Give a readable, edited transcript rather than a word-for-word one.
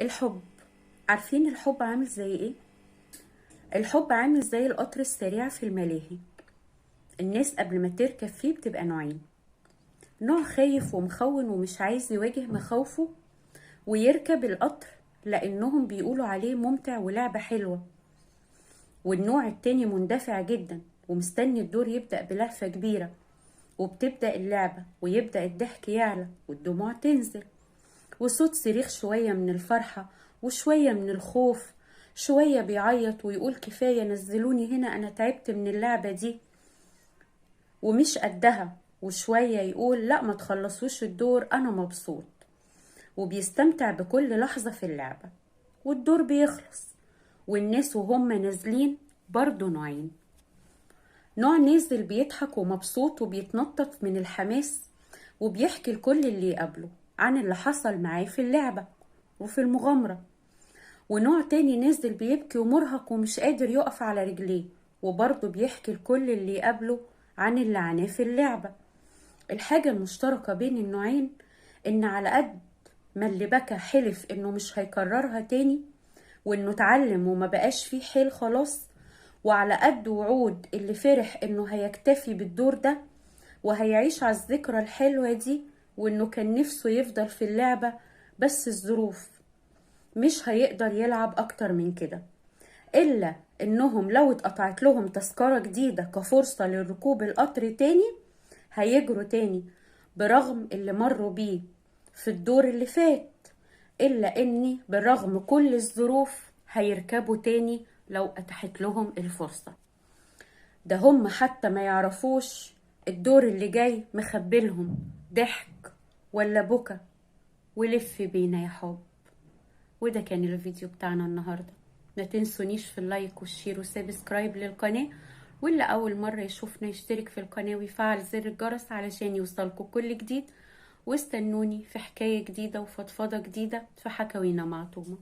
الحب. عارفين الحب عامل زي ايه؟ الحب عامل زي القطر السريع في الملاهي. الناس قبل ما تركب فيه بتبقى نوعين: نوع خايف ومخون ومش عايز يواجه مخاوفه ويركب القطر لانهم بيقولوا عليه ممتع ولعبة حلوة، والنوع التاني مندفع جدا ومستني الدور يبدأ بلهفة كبيرة، وبتبدأ اللعبة ويبدأ الضحك يعلى والدموع تنزل وصوت صريخ، شوية من الفرحة وشوية من الخوف، شوية بيعيط ويقول كفاية نزلوني هنا أنا تعبت من اللعبة دي ومش قدها، وشوية يقول لا ما تخلصوش الدور أنا مبسوط، وبيستمتع بكل لحظة في اللعبة. والدور بيخلص والناس وهم نازلين برضو نوعين: نوع نازل بيضحك ومبسوط وبيتنطط من الحماس وبيحكي لكل اللي يقابله عن اللي حصل معاه في اللعبة وفي المغامرة، ونوع تاني نازل بيبكي ومرهق ومش قادر يقف على رجليه وبرضه بيحكي لكل اللي يقابله عن اللي عاناه في اللعبة. الحاجة المشتركة بين النوعين إن على قد ما اللي بكى حلف إنه مش هيكررها تاني وإنه اتعلم وما بقاش فيه حيل خلاص، وعلى قد وعود اللي فرح إنه هيكتفي بالدور ده وهيعيش على الذكرى الحلوة دي وإنه كان نفسه يفضل في اللعبة بس الظروف مش هيقدر يلعب أكتر من كده، إلا إنهم لو اتقطعت لهم تذكرة جديدة كفرصة للركوب القطر تاني هيجروا تاني برغم اللي مروا بيه في الدور اللي فات، إلا إني برغم كل الظروف هيركبوا تاني لو أتاحت لهم الفرصة. ده هم حتى ما يعرفوش الدور اللي جاي مخبلهم ضحك ولا بكى ولف بينا يا حب. وده كان الفيديو بتاعنا النهاردة. ما تنسونيش في اللايك والشير وسبسكرايب للقناة، واللي أول مرة يشوفنا يشترك في القناة ويفعل زر الجرس علشان يوصلكوا كل جديد، واستنوني في حكاية جديدة وفضفضة جديدة في حكاوينا مع تومة.